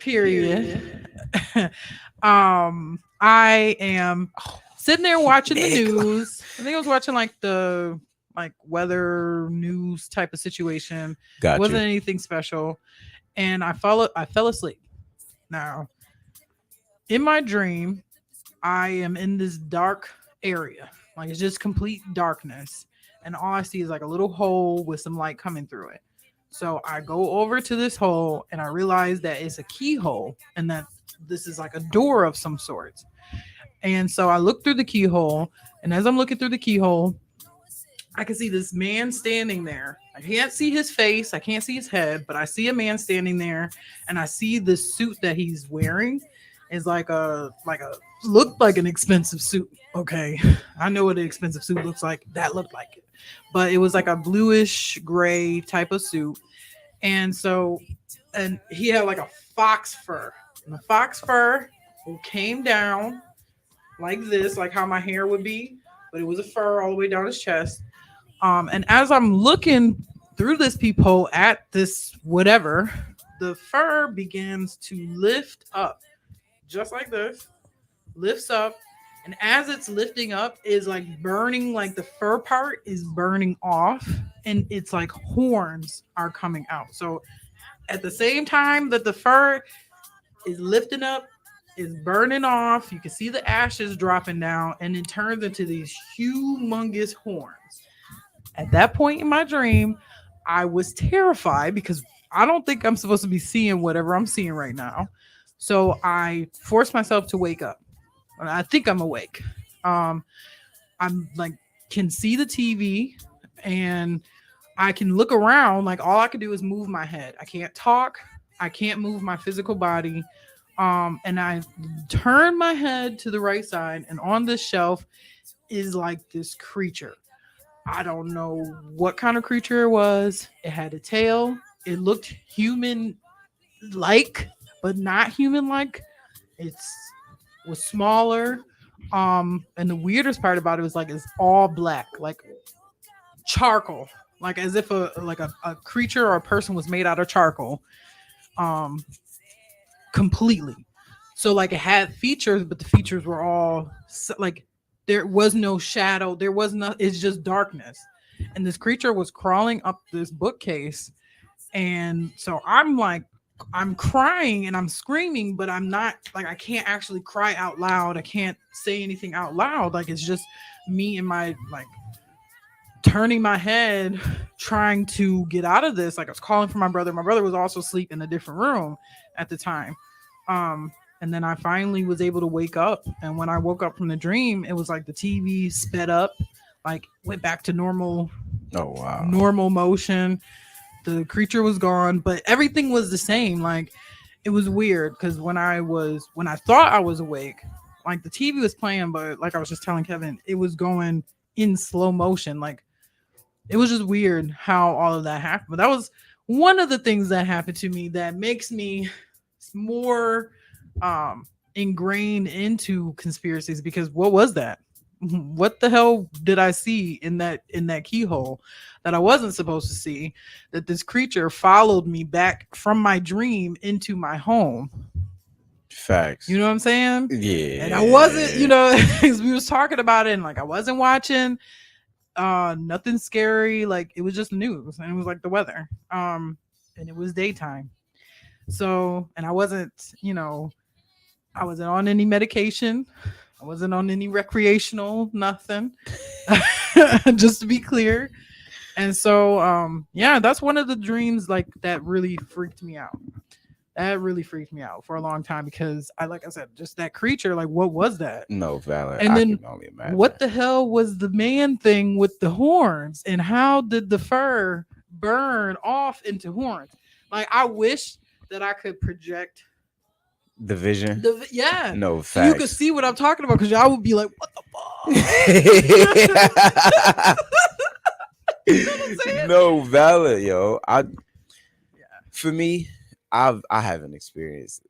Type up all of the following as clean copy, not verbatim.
Period. I am sitting there watching the news. I think I was watching like the weather news type of situation. It Got wasn't you. anything special. And I fell asleep. Now, in my dream, I am in this dark area. Like it's just complete darkness. And all I see is like a little hole with some light coming through it. So I go over to this hole and I realize that it's a keyhole and that this is like a door of some sort. And so I look through the keyhole, and as I'm looking through the keyhole, I can see this man standing there. I can't see his face, I can't see his head, but I see a man standing there, and I see the suit that he's wearing is like a looked like an expensive suit. Okay, I know what an expensive suit looks like. That looked like it, but it was like a bluish gray type of suit, and so and he had like a fox fur, and the fox fur came down like this, like how my hair would be, but it was a fur all the way down his chest. And as I'm looking through this peephole at this whatever, the fur begins to lift up, just like this, lifts up. And as it's lifting up, is like burning, like the fur part is burning off, and it's like horns are coming out. So at the same time that the fur is lifting up, is burning off. You can see the ashes dropping down, and it turns into these humongous horns. At that point in my dream, I was terrified because I don't think I'm supposed to be seeing whatever I'm seeing right now. So I forced myself to wake up. I think I'm awake. Um, I'm like can see the TV and I can look around. Like all I can do is move my head. I can't talk. I can't move my physical body. And I turn my head to the right side, and on this shelf is like this creature. I don't know what kind of creature it was. It had a tail. It looked human like, but not human like. It's was smaller. And the weirdest part about it was like it's all black, like charcoal, like as if a creature or a person was made out of charcoal. Um, completely. So like it had features, but the features were all like there was no shadow. There was no. It's just darkness. And this creature was crawling up this bookcase, and so I'm like, I'm crying and I'm screaming, but I'm not like I can't actually cry out loud. I can't say anything out loud. Like it's just me and my like turning my head, trying to get out of this. Like I was calling for my brother. My brother was also asleep in a different room at the time. And then I finally was able to wake up. And when I woke up from the dream, it was like the TV sped up, like went back to Oh wow. normal motion. The creature was gone, but everything was the same. Like it was weird because when I thought I was awake, like the TV was playing, but like I was just telling Kevin, it was going in slow motion. Like it was just weird how all of that happened. But that was one of the things that happened to me that makes me more ingrained into conspiracies because what was that? What the hell did I see in that keyhole that I wasn't supposed to see? That this creature followed me back from my dream into my home. You Facts. know what I'm saying? And I wasn't, Yeah. because we was talking about it and like I wasn't watching nothing scary. Like it was just news and it was like the weather. And it was daytime. So and I wasn't on any medication. I wasn't on any recreational, nothing. Just to be clear. And so yeah, that's one of the dreams like that really freaked me out. That really freaked me out for a long time because I like I said, just that creature, like what was that? No, valid. And I then can only imagine. what the hell was the man thing with the horns? And how did the fur burn off into horns? Like I wish that I could project The vision. the yeah, No so you could facts. see what I'm talking about because y'all would be like, "What the fuck?" You know what I'm saying? No, valid, yo. Yeah. For me, I haven't experienced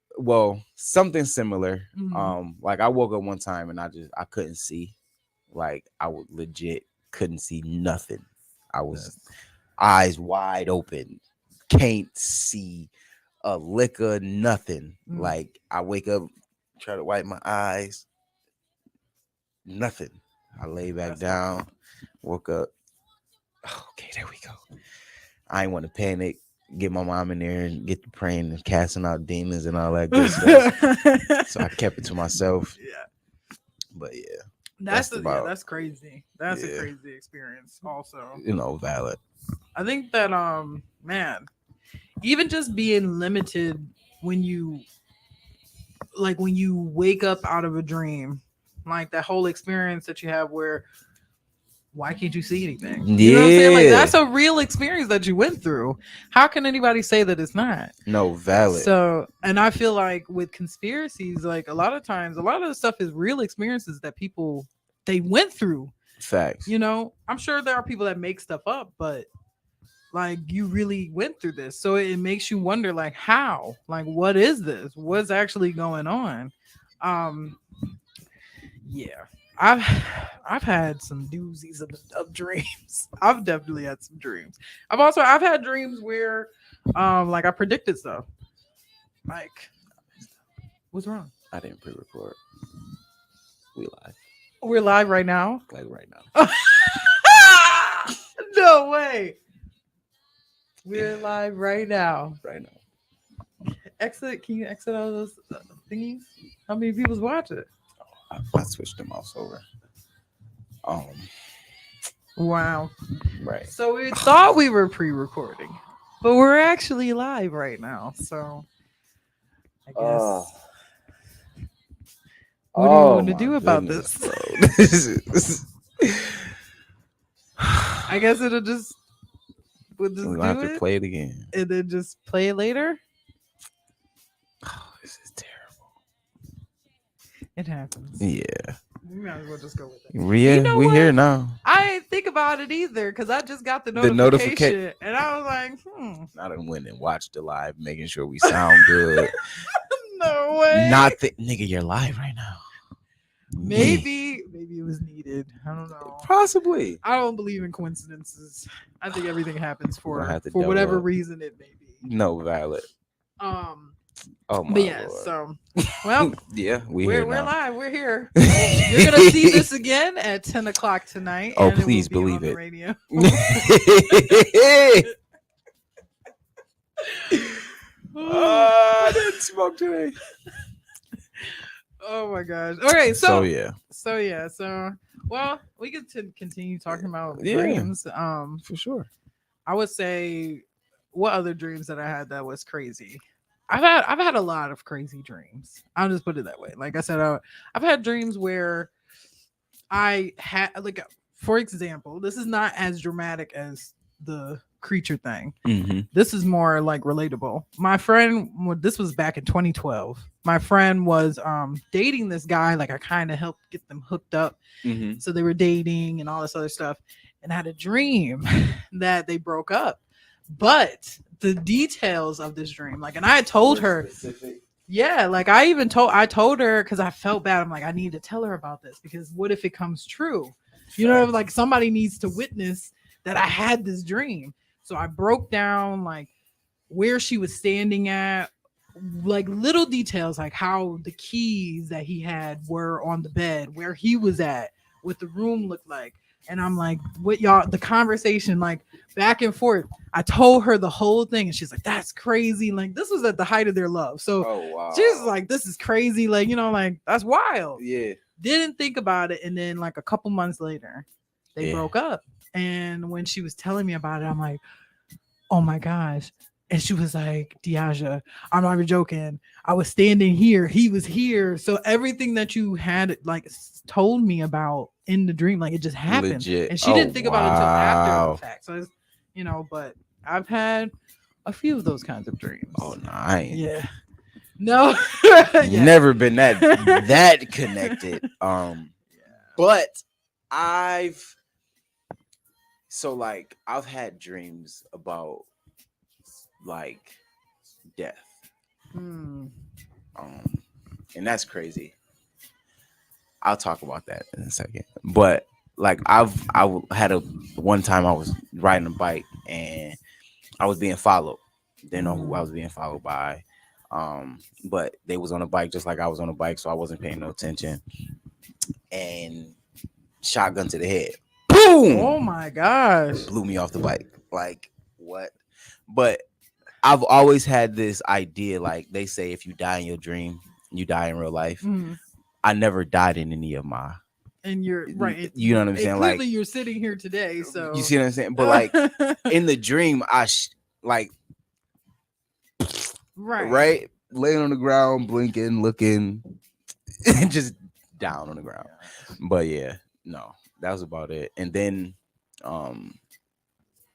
something similar. Mhm. Like I woke up one time and I couldn't see. Like I would legit couldn't see nothing. I was That's eyes wide open, can't see a lick of nothing. Mm. Like I wake up, try to wipe my eyes, nothing. I lay back That's down, woke up. Okay, there we go. I ain't want to panic. Get my mom in there and get to praying and casting out demons and all that good stuff. So I kept it to myself. Yeah. But yeah, That's That's about- that's crazy. That's a Yeah. crazy experience also. valid. I think that man, even just being limited when you wake up out of a dream, like that whole experience that you have where why can't you see anything? You know what I'm saying? Like Yeah. that's a real experience that you went through. How can anybody say that it's not? No, valid. So, and I feel like with conspiracies, like a lot of times, a lot of the stuff is real experiences that people they went through. Facts. You know, I'm sure there are people that make stuff up, but like you really went through this. So it makes you wonder like how? Like what is this? What's actually going on? Yeah. I've had some doozies of dreams. I've definitely had some dreams. I've had dreams where like I predicted stuff. Like what's wrong? I didn't pre-record. We live. We're live right now. Like right now. No way. We're live right now. Right now. Exit. Can you exit all those thingies? How many people's watch it? I switched them off over. Wow. Right. So we thought we were pre-recording, but we're actually live right now. So I guess. What do you want to do about this? This? I guess it'll just we'll just We're do gonna have to it play it again. and then just play it later. Oh, this is terrible. It happens. Yeah. We might as well just go with it. Yeah, You know we what? here now. I didn't think about it either because I just got the The notification and I was like, I done went and watched the live, making sure we sound good. no way. Not that nigga, you're live right now. Maybe it was needed. I don't know. Possibly. I don't believe in coincidences. I think everything happens We'll for have to whatever double up. reason it may be. No, valid. Oh my But yeah, Lord. so well, Yeah, we're we're now. live. We're here. You're gonna see this again at 10 o'clock tonight. Oh, and will please be on believe the it. Radio. I didn't smoke today. Oh my gosh. Okay, So yeah, so well, we get to continue talking about Yeah. dreams. for sure. I would say what other dreams that I had that was crazy. I've had a lot of crazy dreams. I'll just put it that way. Like I said, I've had dreams where I had like, for example, this is not as dramatic as the creature thing. Mm-hmm. This is more like relatable. My friend, this was back in 2012. My friend was dating this guy. Like I kind of helped get them hooked up. Mm-hmm. So they were dating and all this other stuff. And I had a dream that they broke up. But the details of this dream, like, and I had told her, yeah, like I told her because I felt bad. I'm like, I need to tell her about this because what if it comes true? You know, like somebody needs to witness that I had this dream. So I broke down like where she was standing at, like little details, like how the keys that he had were on the bed, where he was at, what the room looked like. And I'm like, what y'all, the conversation, like back and forth. I told her the whole thing, and she's like, that's crazy. Like, this was at the height of their love. So Oh wow. she's like, this is crazy. Like, you know, like that's wild. Yeah. Didn't think about it. And then, like, a couple months later, they Yeah. broke up. And when she was telling me about it, I'm like, oh my gosh. And she was like, Diaja, I'm not even joking. I was standing here. He was here. So everything that you had like told me about in the dream, like it just happened. Legit. And she didn't think about it until after wow. the fact. So it's, you know, but I've had a few of those kinds of dreams. Oh no, I ain't. Yeah. No. Yeah. Never been that connected. But I've had dreams about like death. Hmm. And that's crazy. I'll talk about that in a second. But like I had one time I was riding a bike and I was being followed. Didn't know who I was being followed by. But they was on a bike just like I was on a bike, so I wasn't paying no attention. And shotgun to the head. Boom! Oh my gosh. Blew me off the bike. Like, what? But I've always had this idea, like they say, if you die in your dream, you die in real life. Mhm. I never died in any of my. And you're right. You know what I'm And saying? clearly, Like, you're sitting here today. So you see what I'm saying? But like in the dream, like right, laying on the ground, blinking, looking, just down on the ground. But yeah, no, that was about it. And then,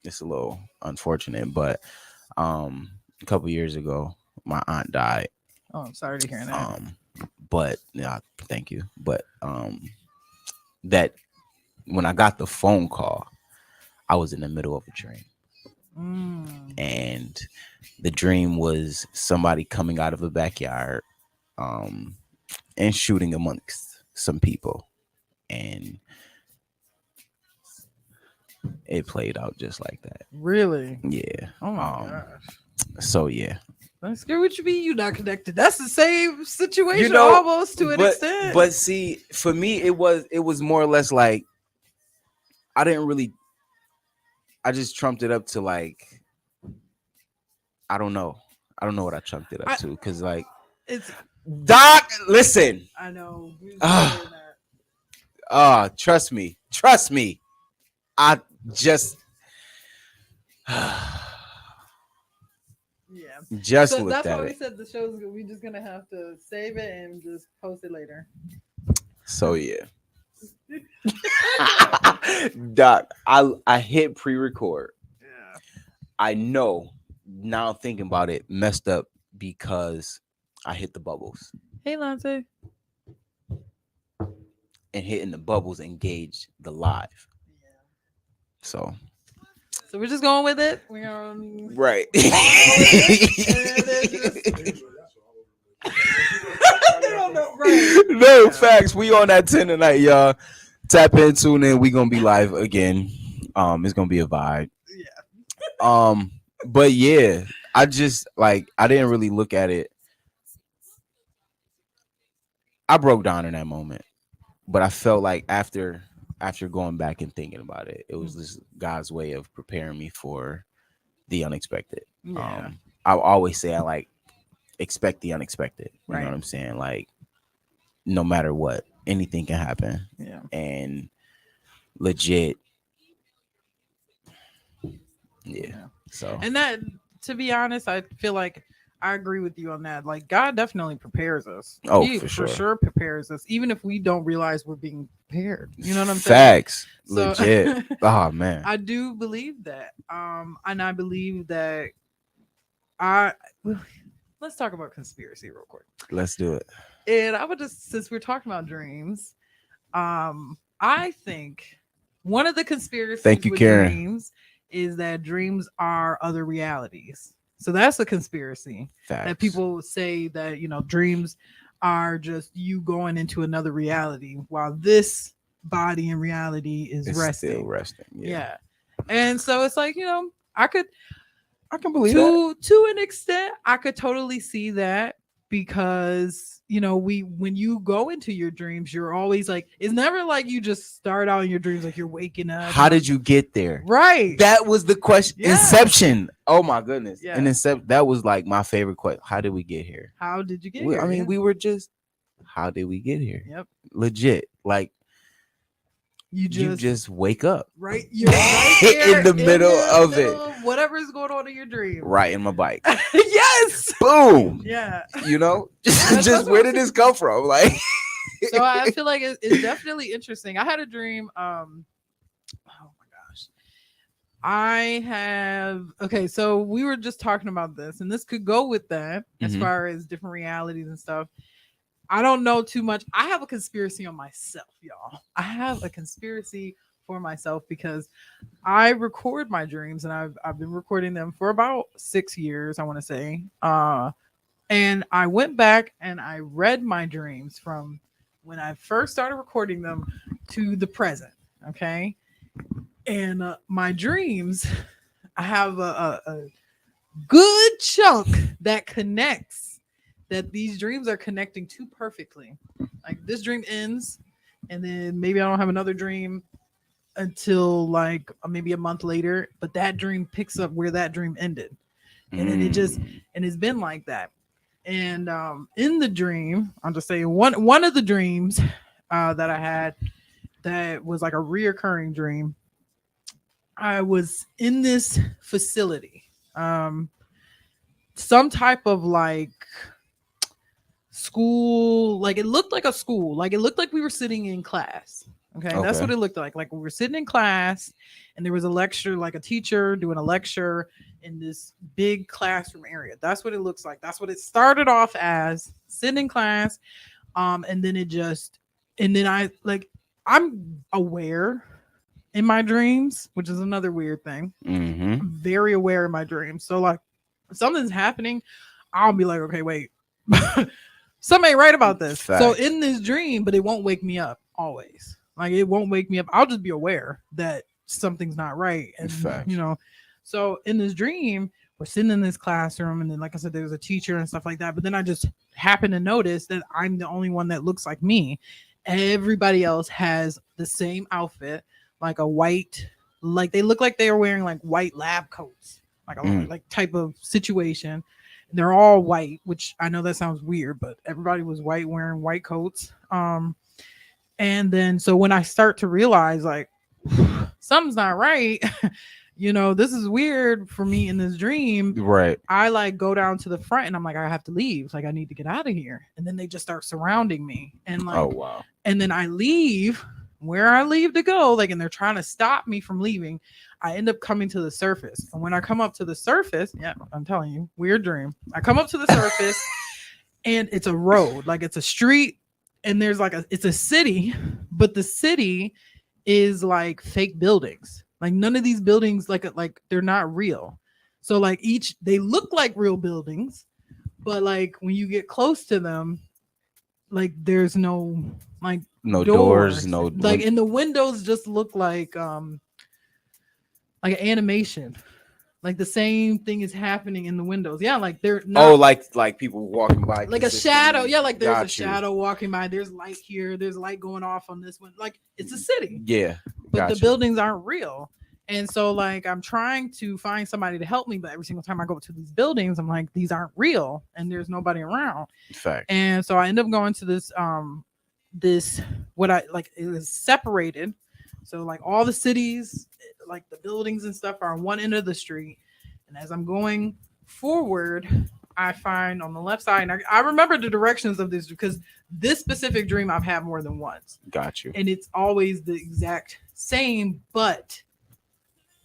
it's a little unfortunate, but a couple years ago, my aunt died. Oh, I'm sorry to hear that. But yeah, thank you. But that when I got the phone call, I was in the middle of a dream. And the dream was somebody coming out of a backyard and shooting amongst some people, and it played out just like that. Really? Yeah. Oh my gosh. So yeah, That's good. What you mean you not connected? That's the same situation, You know, almost to an extent. but see, for me it was more or less like I just trumped it up to like, I don't know what I chunked it up to, because like, it's Doc, listen. I know. We was saying that. Trust me. I just Yeah. just So looked that's at why we it. said the show's good. We just gonna have to save it and just post it later. So yeah. Doc, I hit pre-record. Yeah. I know now thinking about it, messed up because I hit the bubbles. Hey, Lance. And hitting the bubbles engaged the live. So we're just going with it. We're on right. No, facts. We on that 10 tonight, y'all. Tap in, tune in. We gonna be live again. It's gonna be a vibe. Yeah. But yeah, I just like I didn't really look at it. I broke down in that moment, but I felt like after going back and thinking about it, it was just God's way of preparing me for the unexpected. Yeah. I always say I like expect the unexpected. You Right. know what I'm saying? Like no matter what, anything can happen. Yeah. And legit. Yeah. So And that, to be honest, I feel like I agree with you on that. Like God definitely prepares us. Oh, He for sure. prepares us, even if we don't realize we're being prepared. You know what I'm saying? Facts. So- Legit. Oh man. I do believe that. And I believe that let's talk about conspiracy real quick. Let's do it. And I would just, since we're talking about dreams, I think one of the conspiracies Thank you, with Karen. dreams is that dreams are other realities. So that's a conspiracy. Facts. That people say that, dreams are just you going into another reality while this body in reality is It's resting. still resting. Yeah. And so it's like, I can believe that. to an extent, I could totally see that, because when you go into your dreams, you're always like, it's never like you just start out in your dreams like you're waking up. How did you get there? Right. That was the question. Yeah. Inception. Oh my goodness. Yeah. And that was like my favorite question. How did we get here? How did you get here? I mean, Yeah. we were just. How did we get here? Yep. Legit. Like You just wake up. right. You're right there In the middle of it. Whatever's going on in your dream. Right in my bike. Yes. Boom. Yeah. Just where did this come from? Like So I feel like it's definitely interesting. I had a dream. Oh my gosh. Okay, so we were just talking about this, and this could go with that as Mhm. far as different realities and stuff. I don't know too much. I have a conspiracy on myself, y'all. I have a conspiracy for myself because I record my dreams, and I've been recording them for about 6 years, I want to say. And I went back and I read my dreams from when I first started recording them to the present. Okay. And my dreams, I have good chunk that connects, that these dreams are connecting to perfectly. Like this dream ends, and then maybe I don't have another dream until like maybe a month later, but that dream picks up where that dream ended. And then it just, Mm. and it's been like that. And in the dream, I'll just say one of the dreams that I had that was like a reoccurring dream. I was in this facility, some type of like school, like it looked like a school, like it looked like we were sitting in class. Okay, that's Okay. what it looked like we were sitting in class, and there was a lecture, like a teacher doing a lecture in this big classroom area. That's what it looks like. That's what it started off as, sitting in class. And then it just, and then I like, I'm aware in my dreams, which is another weird thing. Mm-hmm. I'm very aware in my dreams. So like if something's happening, I'll be like, okay, wait. Something ain't right about this. So Facts. in this dream, but it won't wake me up always. Like it won't wake me up. I'll just be aware that something's not right. And Facts. you know, so in this dream, we're sitting in this classroom, and then like I said, there's a teacher and stuff like that. But then I just happen to notice that I'm the only one that looks like me. Everybody else has the same outfit, like a white, like they look like they are wearing like white lab coats, like a Mm. like type of situation. They're all white, which I know that sounds weird, but everybody was white, wearing white coats. And then so when I start to realize like something's not right, this is weird for me in this dream. Right. I like go down to the front, and I'm like, I have to leave. Like I need to get out of here. And then they just start surrounding me, and like, Oh wow. and then I leave where I leave to go, like, and they're trying to stop me from leaving. I end up coming to the surface. And when I come up to the surface, yeah, I'm telling you, weird dream. I come up to the surface, and it's a road, like it's a street, and there's like it's a city, but the city is like fake buildings. Like none of these buildings, like they're not real. So like they look like real buildings, but like when you get close to them, like there's no like No doors, no like, and the windows just look like an animation, like the same thing is happening in the windows. Yeah, like they're not, Oh, like people walking by, like a shadow. Yeah, like there's a Got you. shadow walking by. There's light here. There's light going off on this one. Like it's a city, Yeah, but got the you. buildings aren't real. And so like I'm trying to find somebody to help me, but every single time I go to these buildings, I'm like, these aren't real, and there's nobody around. Fact. And so I end up going to this what I like, it was separated. So like all the cities, like the buildings and stuff are on one end of the street. And as I'm going forward, I find on the left side, and I remember the directions of this because this specific dream I've had more than once. Got you. And it's always the exact same, but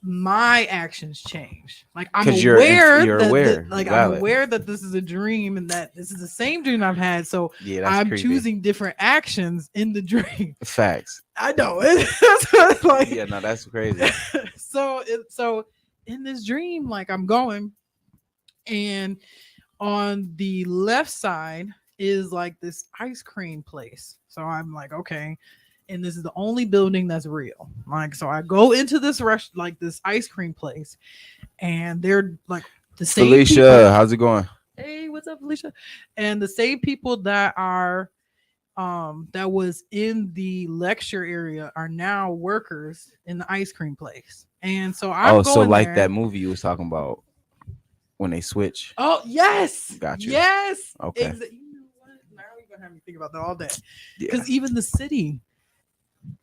my actions change. Like I'm 'Cause aware you're that aware. like I'm Valid. aware that this is a dream and that this is the same dream I've had. So Yeah, that's I'm creepy. choosing different actions in the dream. Facts. I know it. That's what it's like. Yeah, no, that's crazy. So in this dream, like I'm going, and on the left side is like this ice cream place. So I'm like, okay, and this is the only building that's real. Like, so I go into this like this ice cream place, and they're like the same Felicia, people. how's it going? Hey, what's up, Felicia? And the same people that are that was in the lecture area are now workers in the ice cream place. And so I'm so going like there. that movie you was talking about when they switch. Oh yes, Got you. Yes. Okay. You know what? Now you're gonna have me think about that all day. Yeah. Because even the city,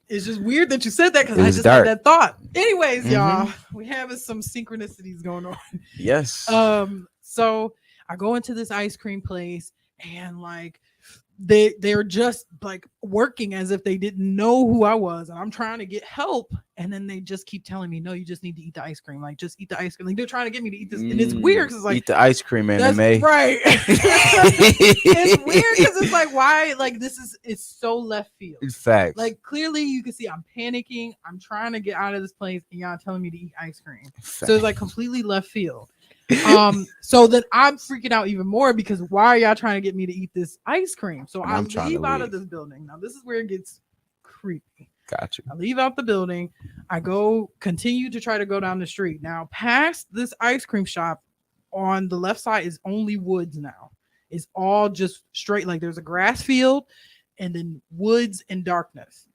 it's just weird that you said that because It I was just dark. had that thought. Anyways, Mhm. y'all, we having some synchronicities going on. Yes. So I go into this ice cream place, and like they're just like working as if they didn't know who I was, and I'm trying to get help, and then they just keep telling me, no, you just need to eat the ice cream. Like just eat the ice cream. Like they're trying to get me to eat this, and it's weird because it's like eat the ice cream that's anime. right. It's weird because it's like why like it's so left field. Facts. Like clearly you can see I'm panicking. I'm trying to get out of this place, and y'all telling me to eat ice cream. Facts. So it's like completely left field. So then I'm freaking out even more because why are y'all trying to get me to eat this ice cream? So I I'm trying to leave out of leave. this building. Now this is where it gets creepy. Got you. I leave out the building. I continue to try to go down the street. Now past this ice cream shop, on the left side is only woods now. It's all just straight, like there's a grass field and then woods and darkness.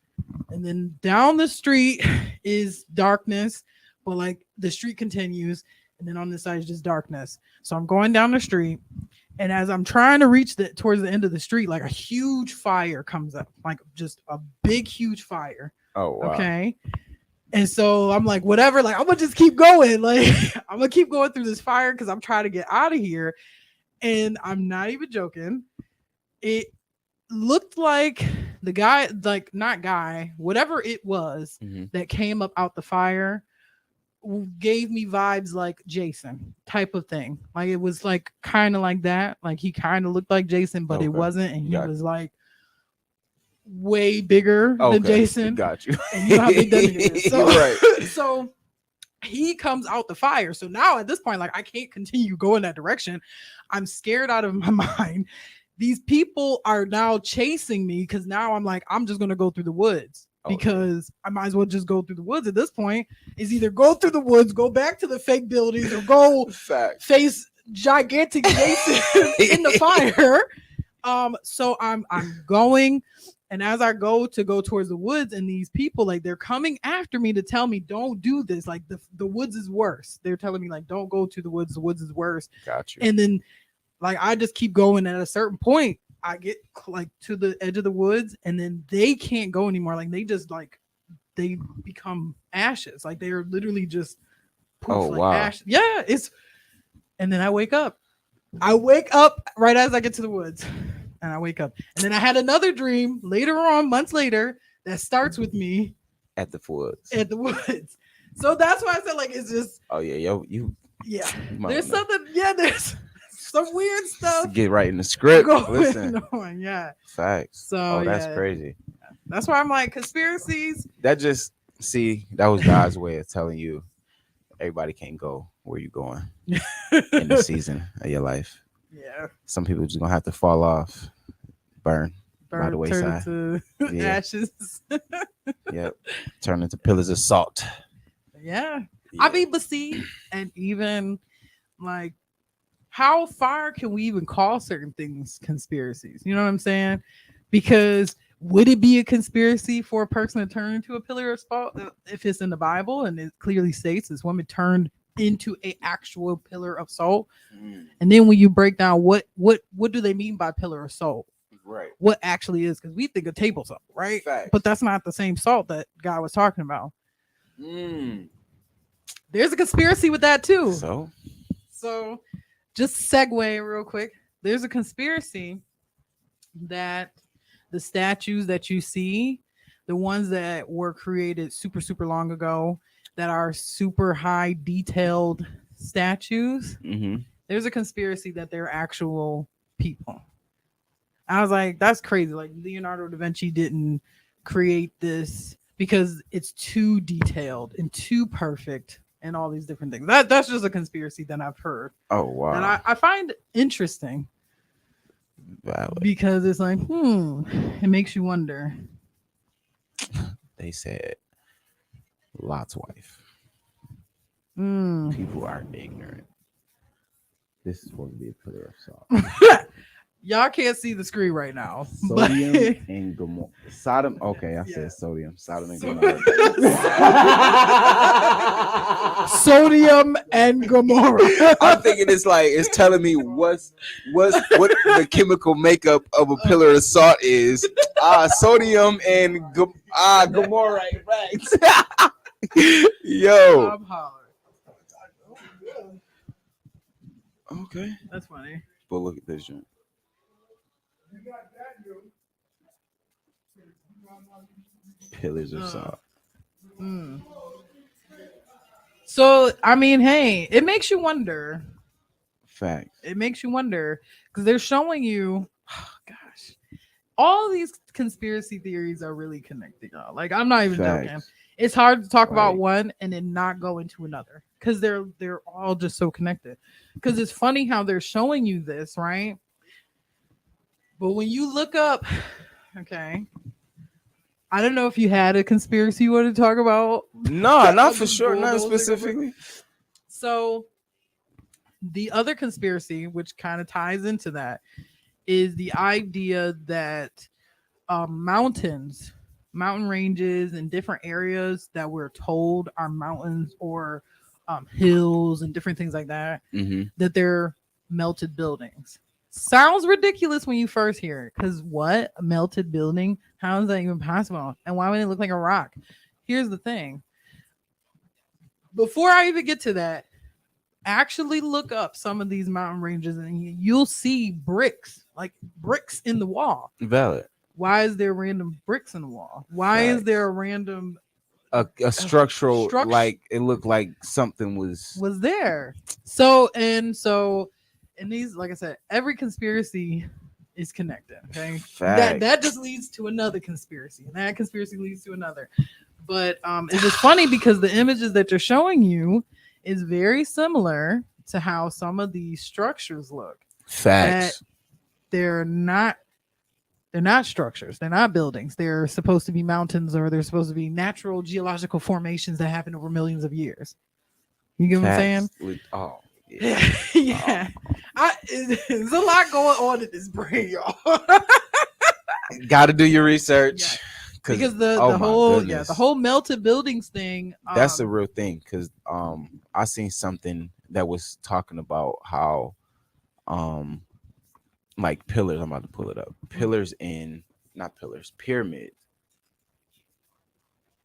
And then down the street is darkness, but like the street continues. And then on this side is just darkness. So I'm going down the street. And as I'm trying to reach towards the end of the street, like a huge fire comes up, like just a big, huge fire. Oh, wow. Okay. And so I'm like, whatever, like I'm gonna just keep going. Like I'm gonna keep going through this fire because I'm trying to get out of here. And I'm not even joking. It looked like the guy, like not guy, whatever it was that came up out the fire gave me vibes like Jason type of thing. Like it was like kind of like that. Like he kind of looked like Jason, but it wasn't. And he was like way bigger than Jason. Got you. And you know how big that nigga is. So, right. So he comes out the fire. So now at this point, like I can't continue going that direction. I'm scared out of my mind. These people are now chasing me because now I'm like, I'm just gonna go through the woods because I might as well just go through the woods at this point. Is either go through the woods, go back to the fake buildings, or go face gigantic Jason in the fire. So I'm going. And as I go towards the woods, and these people, like, they're coming after me to tell me, don't do this. Like, the woods is worse. They're telling me, like, don't go to the woods. The woods is worse. Got you. And then, like, I just keep going. At a certain point, I get, like, to the edge of the woods, and then they can't go anymore. Like, they just, like, they become ashes. Like, they're literally just poof, like, ashes. Yeah, and then I wake up. I wake up right as I get to the woods. And I wake up. And then I had another dream later on, months later, that starts with me at the woods. So that's why I said, like, it's just. Oh, yeah. Yo, Yeah. There's something. Yeah, there's some weird stuff. Get right in the script. Listen. On, yeah. Facts. So, that's crazy. That's why I'm like, conspiracies. That was God's way of telling you everybody can't go where you're going in the season of your life. Yeah. Some people just gonna have to fall off, burn by the wayside. Turn into ashes. Yep. Turn into pillars of salt. Yeah. I mean, but see, and even like, how far can we even call certain things conspiracies? You know what I'm saying? Because would it be a conspiracy for a person to turn into a pillar of salt if it's in the Bible and it clearly states this woman turned into a actual pillar of salt? And then when you break down what do they mean by pillar of salt, right? What actually is, because we think of table salt, right? Facts. But that's not the same salt that God was talking about. There's a conspiracy with that too. So just segue real quick. There's a conspiracy that the statues that you see, the ones that were created super, super long ago, that are super high detailed statues, there's a conspiracy that they're actual people. I was like, that's crazy. Like, Leonardo da Vinci didn't create this because it's too detailed and too perfect and all these different things. That's just a conspiracy that I've heard. Oh, wow. And I find interesting. Valid. Because it's like, it makes you wonder. They said Lot's wife. People are ignorant. This is supposed to be a pillar of salt. Y'all can't see the screen right now. Sodium and Gomorrah. Sodom. Okay, I said sodium. Sodom and Gomorrah. Sodium and Gomorrah. I'm thinking it's telling me what the chemical makeup of a pillar of salt is. Sodium and Gomorrah. Right. Yo. Okay. That's funny. But look at this joint. Pillars of salt. So, I mean, hey, it makes you wonder. Facts. It makes you wonder because they're showing you, all these conspiracy theories are really connected, y'all. Like, I'm not even joking. It's hard to talk about one and then not go into another because they're all just so connected. Because it's funny how they're showing you this, right? But when you look up, I don't know if you had a conspiracy you wanted to talk about. No, not for sure. Not specifically. So The other conspiracy, which kind of ties into that, is the idea that mountain ranges, and different areas that we're told are mountains or hills and different things like that, Mm-hmm. that they're melted buildings. Sounds ridiculous when you first hear it, because what, a melted building? How is that even possible? And why would it look like a rock? Here's the thing. Before I even get to that, actually look up some of these mountain ranges and you'll see bricks, like bricks in the wall. Valid. Why is there random bricks in the wall? Why is Facts. there a random A structural, struct- like it looked like something was. was there? So and these, like I said, every conspiracy is connected. Okay. Facts. That just leads to another conspiracy. And that conspiracy leads to another. But it's just funny because the images that you're showing you is very similar to how some of these structures look. Facts. They're not structures. They're not buildings. They're supposed to be mountains, or they're supposed to be natural geological formations that happen over millions of years. You get what I'm saying? Oh, yeah. Yeah. There's a lot going on in this brain, y'all. Got to do your research. Yeah. Because oh the my whole goodness. the whole melted buildings thing. That's a real thing. Because I seen something that was talking about how like pillars. I'm about to pull it up. Pillars in not pillars, pyramids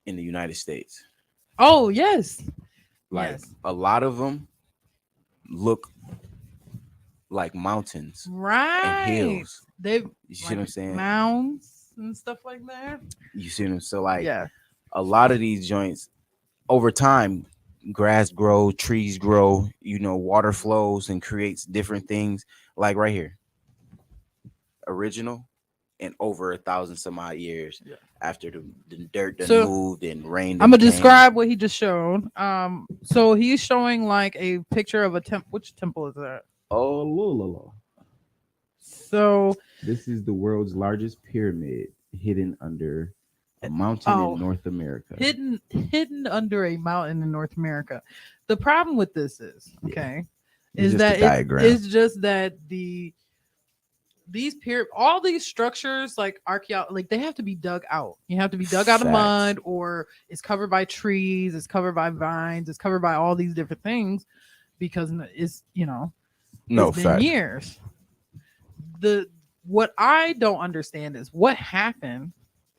in the United States. Oh yes. Like Yes. a lot of them look like mountains Right. and hills. They've You see what I'm saying? mounds and stuff like that. You see what I'm so like Yeah. a lot of these joints over time, grass grow, trees grow, water flows and creates different things. Like right here, original, and over 1,000 some odd years after the dirt done So, moved and rained. I'm gonna and came. describe what he just showed. So he's showing like a picture of a temple. Which temple is that? Oh, Lula. So This is the world's largest pyramid hidden under a mountain Oh. in North America. hidden under a mountain in North America. The problem with this is, okay, It's is just a that diagram. it's just that all these structures, like like they have to be dug out. You have to be dug out of Facts. mud, or it's covered by trees, it's covered by vines, it's covered by all these different things, because it's No it's been fact. years. What I don't understand is what happened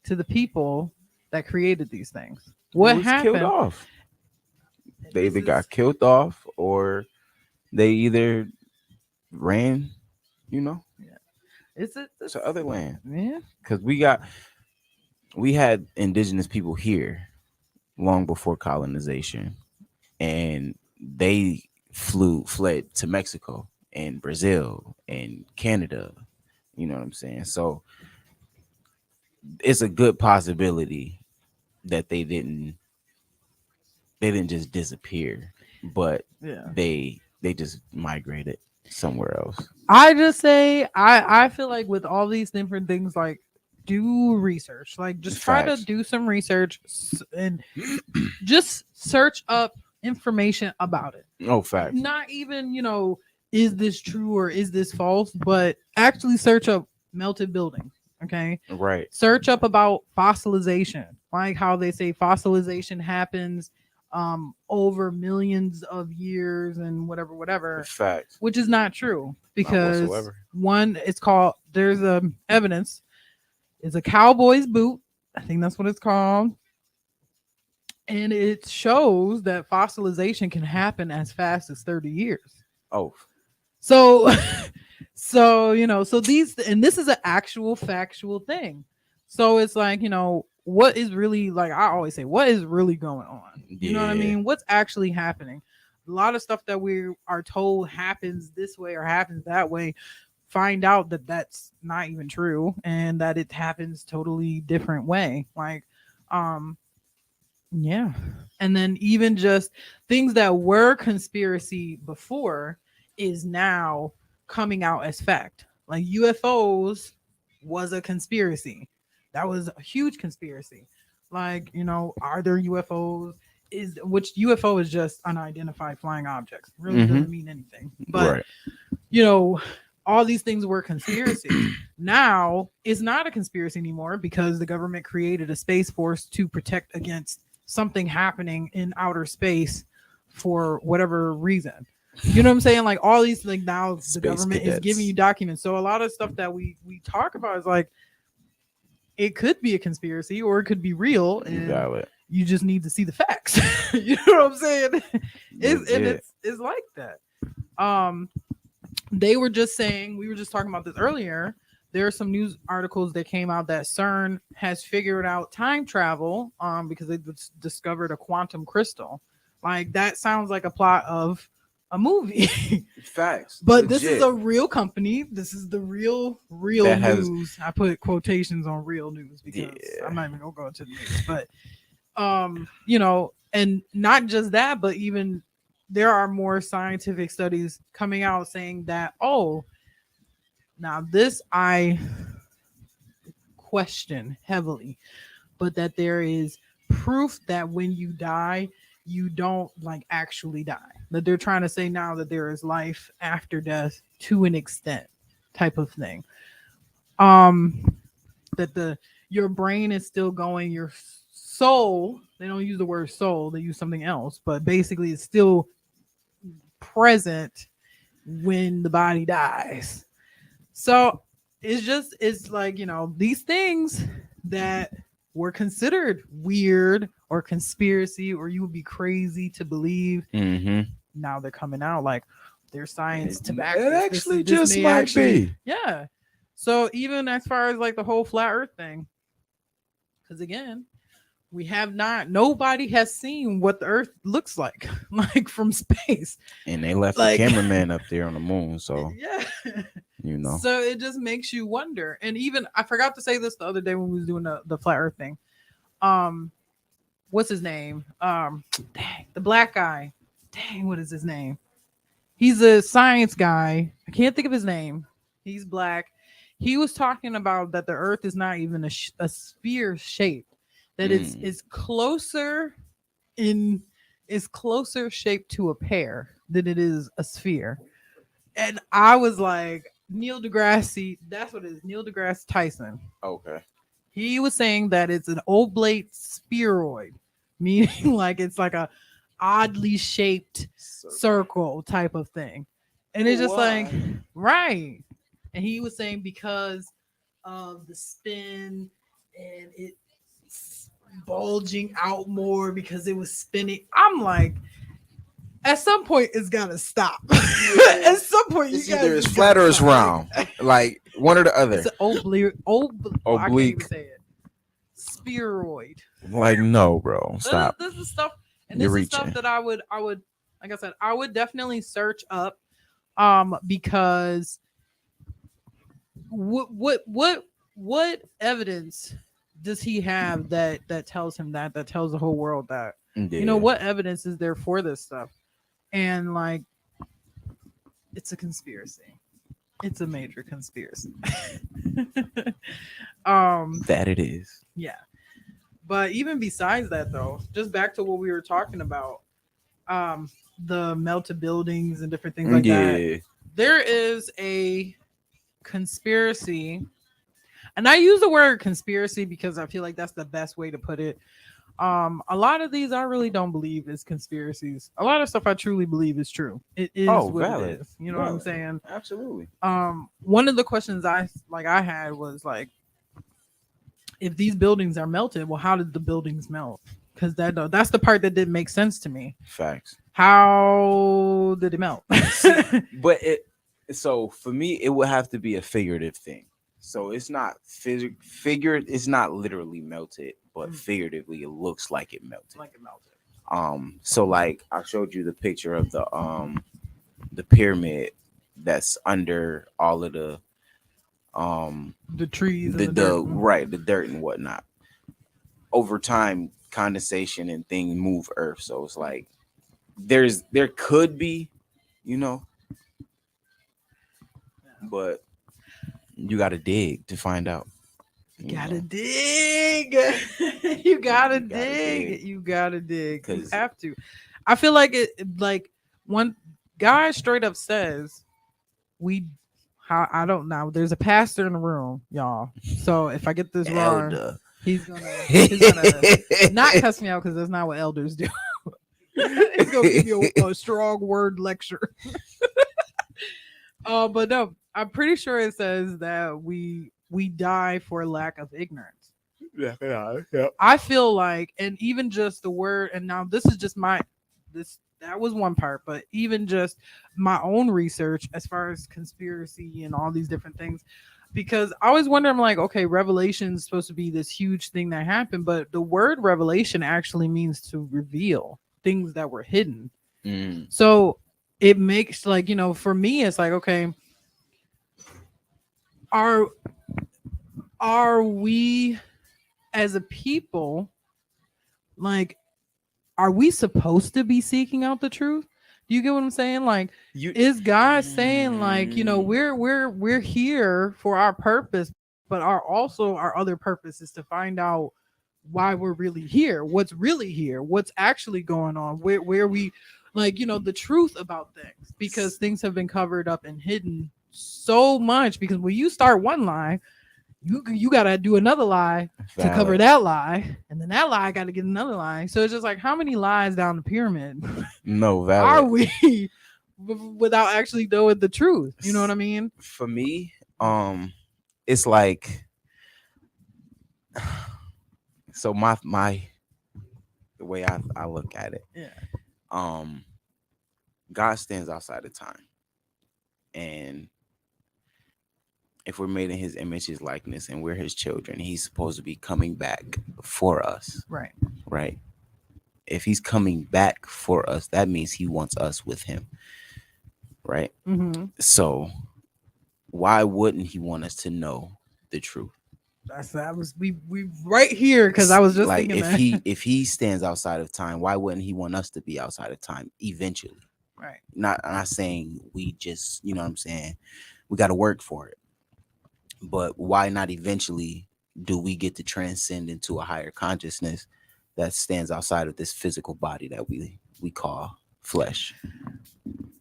to the people that created these things. What Was happened? Killed off. They either This got is- killed off or they either ran, It's to other land. yeah. Because we had indigenous people here long before colonization, and they fled to Mexico and Brazil and Canada. You know what I'm saying? So it's a good possibility that they didn't just disappear, but Yeah. they just migrated somewhere else. I just say I feel like with all these different things, like, do research. Like, just try Facts. to do some research and just search up information about it. No fact. Not even, is this true or is this false, but actually search up melted buildings. Okay. Right. Search up about fossilization, like how they say fossilization happens over millions of years and whatever, Facts. which is not true, because whatsoever. one, it's called, there's evidence, it's a cowboy's boot, I think that's what it's called, and it shows that fossilization can happen as fast as 30 years. Oh, So so these, and this is an actual factual thing. So it's like, what is really, like I always say, what is really going on? You know what I Yeah. mean? What's actually happening? A lot of stuff that we are told happens this way or happens that way, find out that that's not even true, and that it happens totally different way. Like, yeah. And then even just things that were conspiracy before is now coming out as fact. Like UFOs was a conspiracy. That was a huge conspiracy. Like, are there UFOs? is, which UFO is just unidentified flying objects. Really Mhm. doesn't mean anything. But right. you know, all these things were conspiracies. Now it's not a conspiracy anymore because the government created a space force to protect against something happening in outer space for whatever reason. You know what I'm saying? Like all these, like now the Space government is cadets. giving you documents. So a lot of stuff that we talk about is like it could be a conspiracy or it could be real, and Valid. you just need to see the facts. You know what I'm saying? And Legit. it's like that. They were just saying, we were just talking about this earlier. There are some news articles that came out that CERN has figured out time travel because they discovered a quantum crystal. Like that sounds like a plot of a movie. Facts. But this is Legit. a real company. This is the real That has- news. I put quotations on real news because Yeah. I'm not even gonna go into the news. But you know, and not just that, but even there are more scientific studies coming out saying that, oh, now this I question heavily, but that there is proof that when you die, you don't like actually die. That they're trying to say now that there is life after death to an extent, type of thing. That your brain is still going, your soul, they don't use the word soul, they use something else, but basically it's still present when the body dies. So it's like, you know, these things that were considered weird or conspiracy or you would be crazy to believe, Mhm. now they're coming out like there's science to back It this. actually This just may might actually- be. Yeah. So even as far as like the whole flat earth thing, because again, we have not, nobody has seen what the earth looks like like from space. And they left Like- the cameraman up there on the moon, so Yeah. you know. So it just makes you wonder. And even I forgot to say this the other day when we was doing the flat earth thing. What's his name? Dang, the black guy. Dang, what is his name? He's a science guy. I can't think of his name. He's black. He was talking about that the earth is not even a sphere shape. That it's closer shaped to a pear than it is a sphere. And I was like, Neil deGrasse, that's what it is, Neil deGrasse Tyson. Okay. He was saying that it's an oblate spheroid, meaning like it's like a oddly shaped circle type of thing. And it's just like, right. And he was saying because of the spin and it's bulging out more because it was spinning. I'm like, at some point it's gotta stop. At some point It's you either guys it's flat or it's stop. round. Like one or the other. It's an oblique. I can't even Oblique. say it. Spheroid. Like no, bro. Stop. This is stuff, and You're this is stuff reaching. that I would, like I said, I would definitely search up, because what evidence does he have that tells him that tells the whole world that, you know, what evidence is there for this stuff? And like, it's a conspiracy. It's a major conspiracy. That it is. Yeah. But even besides that though, just back to what we were talking about, the melted buildings and different things like that. There is a conspiracy, and I use the word conspiracy because I feel like that's the best way to put it. A lot of these I really don't believe is conspiracies. A lot of stuff I truly believe is true. It is what valid. it is. You know what I'm saying? Absolutely. One of the questions I had was like, if these buildings are melted, well, how did the buildings melt? Because that's the part that didn't make sense to me. Facts. How did it melt? But so for me, it would have to be a figurative thing. So it's not figured. It's not literally melted, but figuratively, it looks like it melted. Like it melted. So like I showed you the picture of the pyramid that's under all of the trees, the and dirt. right, the dirt and whatnot. Over time, condensation and things move Earth, so it's like there could be, you know, but you got to dig to find out. Gotta know, dig. You gotta You gotta dig. dig. You gotta dig. You 'Cause- have to. I feel like like one guy straight up says, we, how, I don't know. There's a pastor in the room, y'all. So if I get this wrong, elder. he's gonna not cuss me out because that's not what elders do. He's gonna give you a strong word lecture. But no, I'm pretty sure it says that we die for lack of ignorance. Yeah. I feel like, and even just the word, and now this is just that was one part, but even just my own research as far as conspiracy and all these different things, because I always wonder, I'm like, okay, revelation is supposed to be this huge thing that happened, but the word revelation actually means to reveal things that were hidden. Mm. So it makes, like, for me, it's like, okay, are we as a people, like, are we supposed to be seeking out the truth? Do you get what I'm saying? Like, is God saying, like, we're here for our purpose, but our other purpose is to find out why we're really here, what's really here, what's actually going on, where we, like, the truth about things, because things have been covered up and hidden so much, because when you start one lie, you gotta do another lie to cover that lie, and then that lie got to get another lie. So it's just like, how many lies down the pyramid No, valid. are we without actually knowing the truth? You know what I mean? For me, it's like, so my the way I look at it, Yeah. God stands outside of time, and if we're made in his image, his likeness, and we're his children, he's supposed to be coming back for us. Right. If he's coming back for us, that means he wants us with him. Right. Mm-hmm. So why wouldn't he want us to know the truth? That was we right here, because I was just like, thinking if he stands outside of time, why wouldn't he want us to be outside of time eventually? Right. Not saying we just, you know what I'm saying, we got to work for it. But why not eventually do we get to transcend into a higher consciousness that stands outside of this physical body that we call flesh?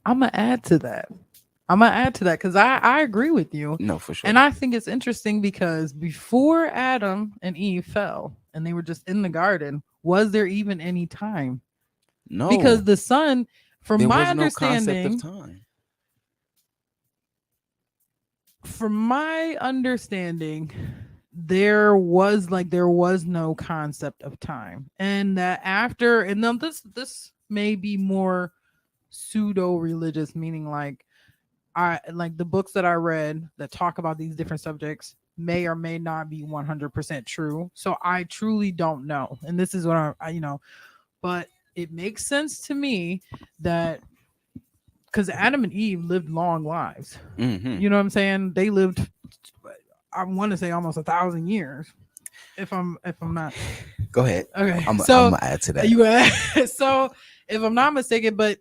I'm gonna add to that because I agree with you. No, for sure. And I think it's interesting because before Adam and Eve fell and they were just in the garden, was there even any time? No, because the sun, from there my was understanding, no concept of time. From my understanding, there was no concept of time, and that after, and then this may be more pseudo religious, meaning like, I like the books that I read that talk about these different subjects may or may not be 100% true. So I truly don't know, and this is what I but it makes sense to me that, because Adam and Eve lived long lives. Mm-hmm. You know what I'm saying? They lived, I want to say, almost 1,000 years. If I'm not. Go ahead. Okay. I'm gonna add to that. So if I'm not mistaken, but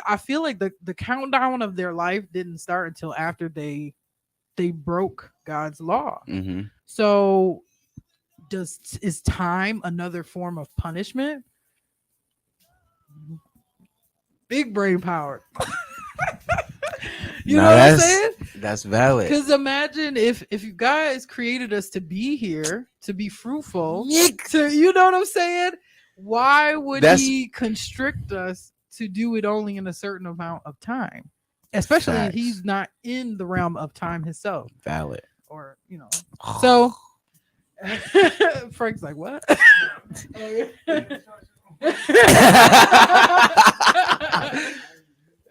I feel like the countdown of their life didn't start until after they broke God's law. Mm-hmm. So is time another form of punishment? Big brain power. You know what I'm saying? That's valid. Because imagine if you guys created us to be here, to be fruitful, you know what I'm saying? Why would he constrict us to do it only in a certain amount of time? Especially if he's not in the realm of time himself. Valid. Or, so Frank's like, what?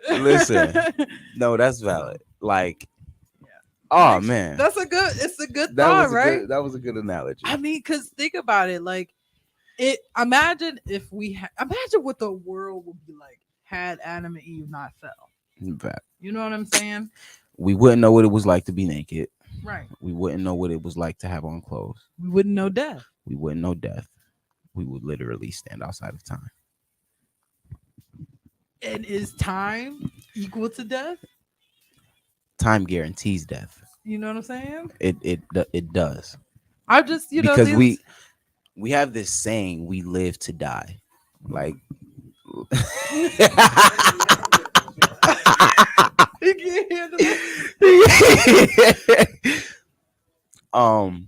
Listen, no, that's valid. Like, oh man, it's a good thought, right? That was a good analogy. I mean, because think about it, like, imagine if imagine what the world would be like had Adam and Eve not fell. You know what I'm saying? We wouldn't know what it was like to be naked. Right. We wouldn't know what it was like to have on clothes. We wouldn't know death. We wouldn't know death. We would literally stand outside of time. And is time equal to death? Time guarantees death. You know what I'm saying? It does. I just, because these, we have this saying, we live to die. Like um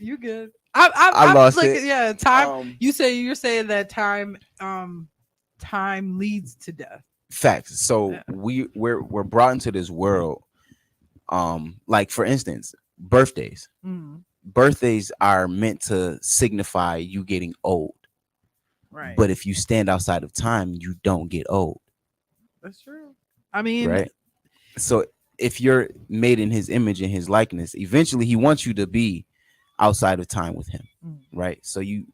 you good. I lost like, it. yeah, time. Um, You're saying that time leads to death. facts. So Yeah. we're brought into this world. Like for instance, birthdays. Mm, Birthdays are meant to signify you getting old. right. But if you stand outside of time, you don't get old, That's true. I mean, right? So if you're made in his image and his likeness, eventually he wants you to be outside of time with him, mm, right? So you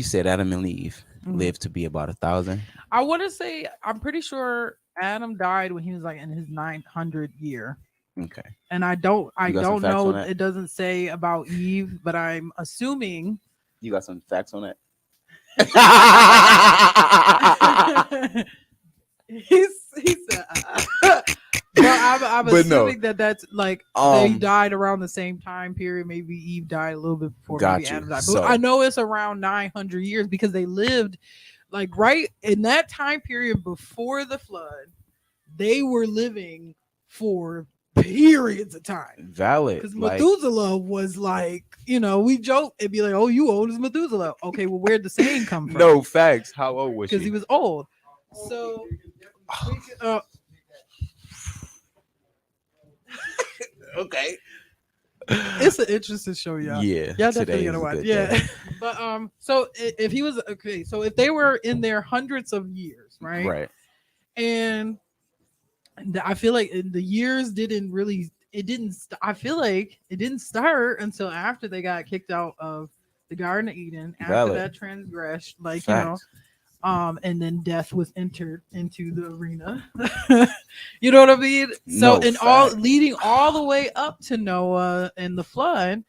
said Adam and Eve mhm. lived to be about 1,000. I want to say I'm pretty sure Adam died when he was like in his 900 year. Okay. And I don't You got some facts know, on that? it doesn't say about Eve, but I'm assuming You got some facts on that? he said but I'm But no. assuming that's like they died around the same time period. Maybe Eve died a little bit before Got maybe you. Adam died. So- But I know it's around 900 years because they lived like right in that time period before the flood. They were living for periods of time. Valid. Because Like, Methuselah was like, we joke and be like, "Oh, you old as Methuselah." Okay, well, where'd the saying come from? no facts. How old was Because she? he was old. So, Okay. it's an interesting show, y'all. Yeah. Y'all today definitely is gotta a watch. good Yeah, day. but so if he was okay, so if they were in their hundreds of years, right? Right. And I feel like the years didn't really. It didn't. I feel like it didn't start until after they got kicked out of the Garden of Eden. After Valid. that transgressed, like Facts. and then death was entered into the arena. You know what I mean? So, No, and all facts. leading all the way up to Noah and the flood,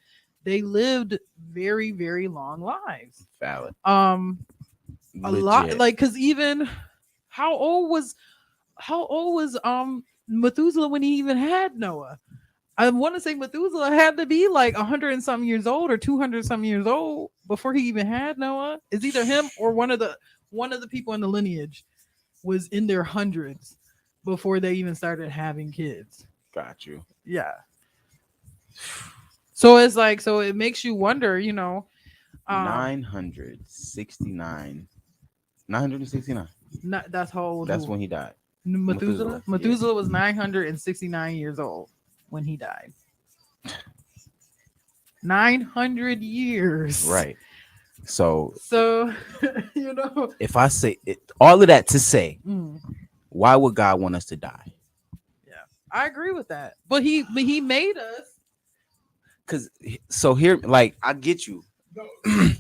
they lived very, very long lives. Valid. A lot, Legit. like, because even how old was Methuselah when he even had Noah? I want to say Methuselah had to be like 100 and something years old or 200 something years old before he even had Noah. It's either him or one of the people in the lineage was in their hundreds before they even started having kids. Got you. Yeah. So it's like, so it makes you wonder, 969. 969. That's how old. That's when he died. Methuselah. Methuselah, Methuselah was 969 years old when he died. 900 years. Right. So if I say it, all of that to say, mm, why would God want us to die? I agree with that. But he made us. Because so here, like, I get you. No, because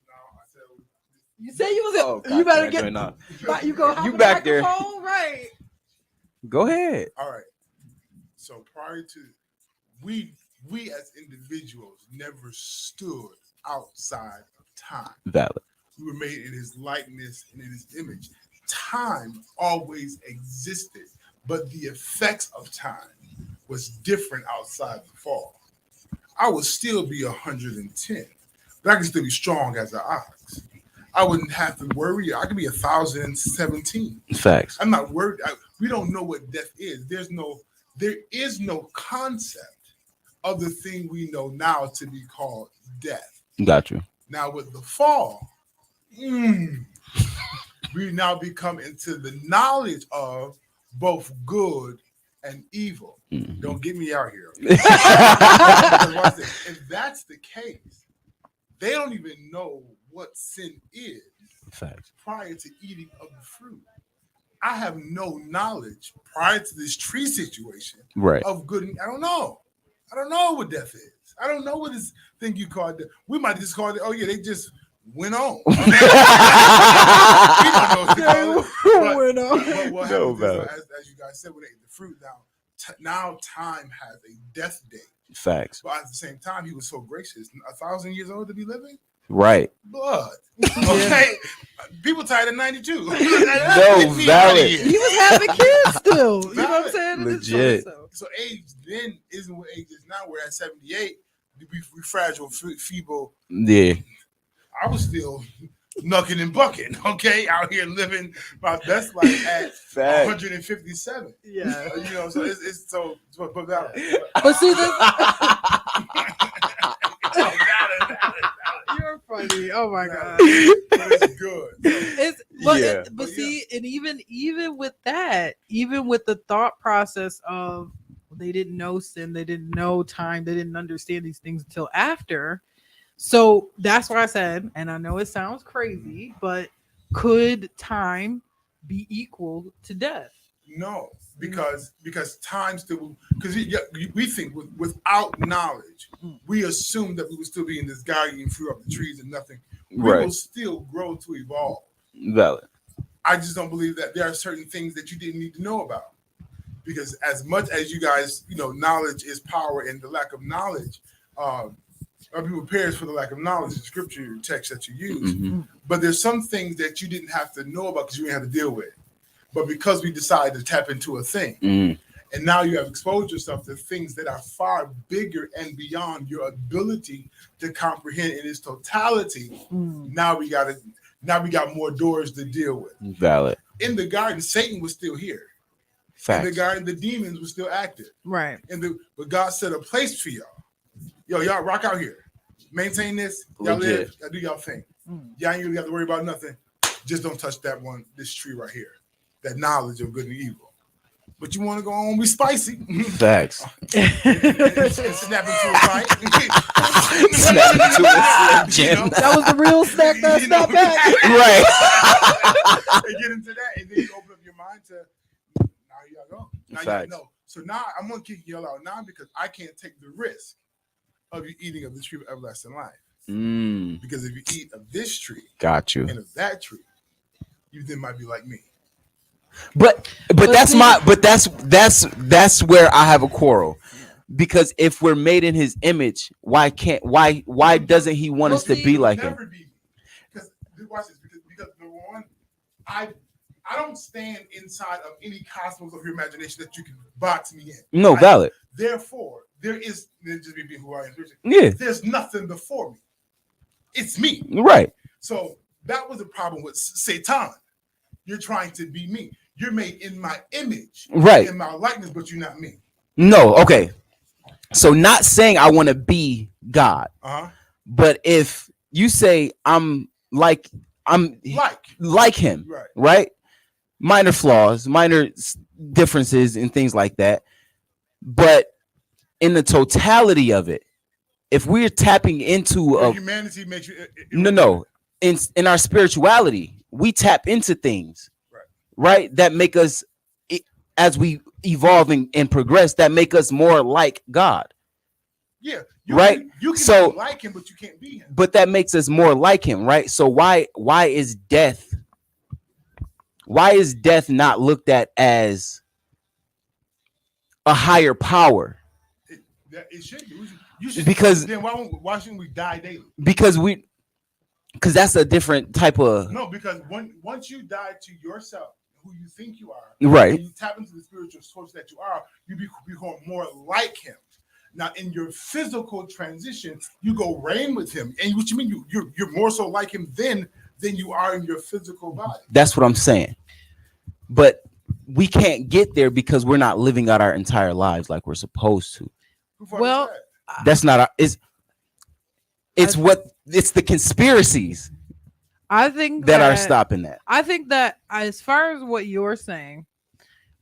now I said You say you was Oh, you better God, get join up. you go hop You on back the there. microphone, right? Go ahead. all right. So prior to we as individuals never stood outside of time. Valid. We were made in his likeness and in his image. Time always existed, but the effects of time was different outside the fall. I would still be 110, but I can still be strong as an ox. I wouldn't have to worry. I could be 1,017. Facts. I'm not worried. We don't know what death is. There is no concept of the thing we know now to be called death. Got you. Now with the fall, we now become into the knowledge of both good and evil. Mhm. Don't get me out here. Because watch this. If that's the case, they don't even know what sin is Facts. prior to eating of the fruit. I have no knowledge prior to this tree situation Right. of good. I don't know. I don't know what death is. I don't know what this thing you call death. We might just call it, oh yeah, they just went on. We don't know what to call it. But what No, happens is, as you guys said, when they ate the fruit, now time has a death date. Facts. But at the same time, he was so gracious. 1,000 years old to be living? Right. Blood. Okay. People tired of 92. No, Get me valid. outta here. He was having kids still. You know what I'm saying? Legit. So age then isn't what age is now. We're at 78. We fragile, feeble. Yeah. I was still knucking and bucking, okay, out here living my best life at Fact. 157. Yeah. You know, so it's so but that. But see, this, Valid. you're funny. Oh my god. But it's good. It's but Yeah. but But see, and even with that, even with the thought process of they didn't know sin, they didn't know time, they didn't understand these things until after. So that's why I said, and I know it sounds crazy, but could time be equal to death? No, because time still because we think without knowledge, we assume that we would still be in this guiding fruit of the trees and nothing. We Right. will still grow to evolve. Valid. I just don't believe that there are certain things that you didn't need to know about. Because as much as you guys, knowledge is power, and the lack of knowledge, our people perish for the lack of knowledge, the scripture text that you use. Mhm. But there's some things that you didn't have to know about because you didn't have to deal with. But because we decided to tap into a thing, Mhm. and now you have exposed yourself to things that are far bigger and beyond your ability to comprehend in its totality. Mm. Now we got more doors to deal with. Valid. In the garden, Satan was still here. In the Facts. garden, the demons were still active. Right. But God set a place for y'all. Y'all rock out here. Maintain this. Y'all Legit. live. Y'all do y'all thing. Mm. Y'all ain't really got to worry about nothing. Just don't touch this tree right here. That knowledge of good and evil. But you want to go on be spicy. Facts. and snap into a fight. Snap into a Slim Jim. That was the real snack that You know, snap back. Right. and get into that. And then you open up your mind to now y'all go. Now y'all Facts. know. So now I'm gonna kick y'all out now because I can't take the risk of you eating of the tree of everlasting life. Because if you eat of this tree Got you. and of that tree, you then might be like me. But that's see- my that's where I have a quarrel. Because if we're made in his image, why doesn't he want us to be like him? Never be. Because watch this. Because number one, I don't stand inside of any cosmos of your imagination that you can box me in. No, right? valid. Therefore, just me being who I am. Yeah. There's nothing before me. It's me. Right. So that was the problem with Satan. You're trying to be me. You're made in my image, Right. in my likeness, but you're not me. No, okay. So not saying I want to be God, but if you say I'm like him, Right. right? Minor flaws, minor differences and things like that. But in the totality of it, if we're tapping into Your humanity makes you no, in our spirituality, we tap into things, right? That make us, as we evolve and progress, that make us more like God. Yeah, right. You can be like him, but you can't be him. But that makes us more like him, right? So why is death not looked at as a higher power? It should be. You should, because then why shouldn't we die daily? Because that's a different type of because once you die to yourself, who you think you are, right, and you tap into the spiritual source that you are, you become more like him. Now, in your physical transition, you go reign with him, and what you mean you're more so like him than you are in your physical body. That's what I'm saying. But we can't get there because we're not living out our entire lives like we're supposed to. Well, that's not it's the conspiracies I think that are stopping that. I think that as far as what you're saying,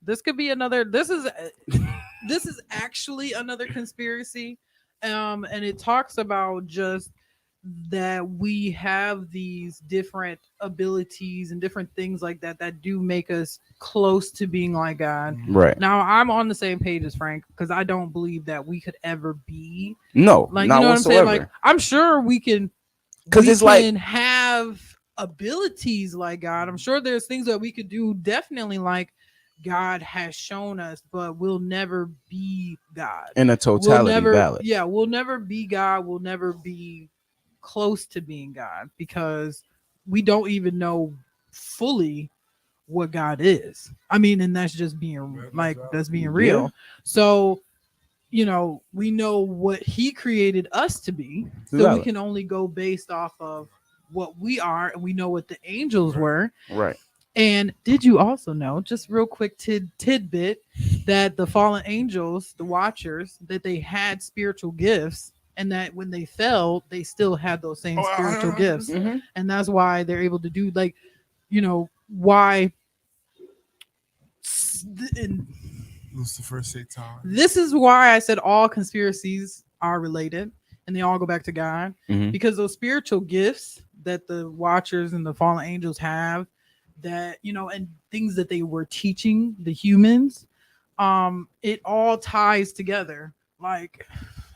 this could be another. This is actually another conspiracy, and it talks about just that we have these different abilities and different things like that do make us close to being like God. Right. Now, I'm on the same page as Frank because I don't believe that we could ever be like, not you know whatsoever. what I'm saying? Like, I'm sure we can, because it's like have abilities like God. I'm sure there's things that we could do definitely like God has shown us, but we'll never be God in a totality. Valid. Yeah, we'll never be God. We'll never be close to being God because we don't even know fully what God is. I mean, and that's just being That's like valid. that's being real. Yeah. So, you know, we know what He created us to be, so we Valid. can only go based off of what we are, and we know what the angels were. Right. And did you also know, just real quick tidbit, that the fallen angels, the Watchers, that they had spiritual gifts, and that when they fell, they still had those same Oh, spiritual 100%. gifts, Mm-hmm. and that's why they're able to do like, you know, why. And Lucifer, Satan. this is why I said all conspiracies are related, and they all go back to God, Mhm. because those spiritual gifts that the Watchers and the fallen angels have, that, you know, and things that they were teaching the humans, it all ties together. Like,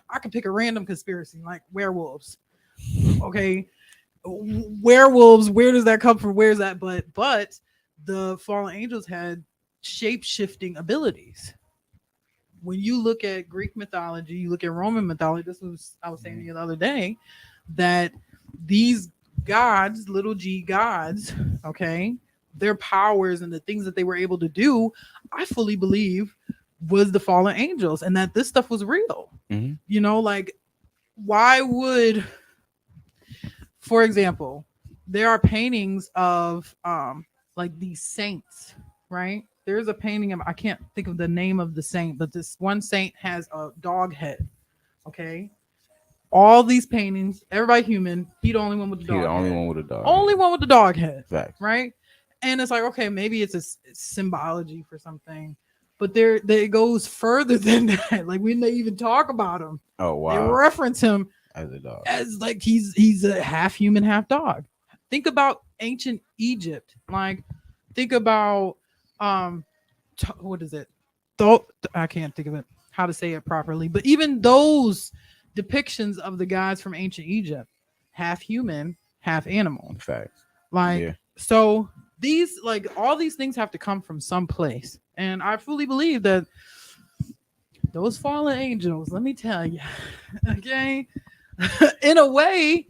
I could pick a random conspiracy, like werewolves. Okay, werewolves, where does that come from? Where's that? But the fallen angels had shape-shifting abilities. When you look at Greek mythology, you look at Roman mythology, this was I was saying the other day, that these gods, little g gods, okay, their powers and the things that they were able to do, I fully believe was the fallen angels, and that this stuff was real. Mhm. You know, like, why would, for example, there are paintings of like these saints, right? There's a painting of, I can't think of the name of the saint, but this one saint has a dog head. Okay. All these paintings, everybody human, he the only one with the He dog the only head. one with a dog. Only one with the dog head. Facts. Right? And it's like, okay, maybe it's a symbology for something, but it goes further than that. Like, when they even talk about him, Oh they wow. reference him As a dog. as like he's a half human, half dog. Think about ancient Egypt. Like, think about what is it? I can't think of it how to say it properly, but even those depictions of the gods from ancient Egypt, half human, half animal. Facts. Like, Yeah. so these, like, all these things have to come from some place, and I fully believe that those fallen angels, let me tell you, okay, in a way,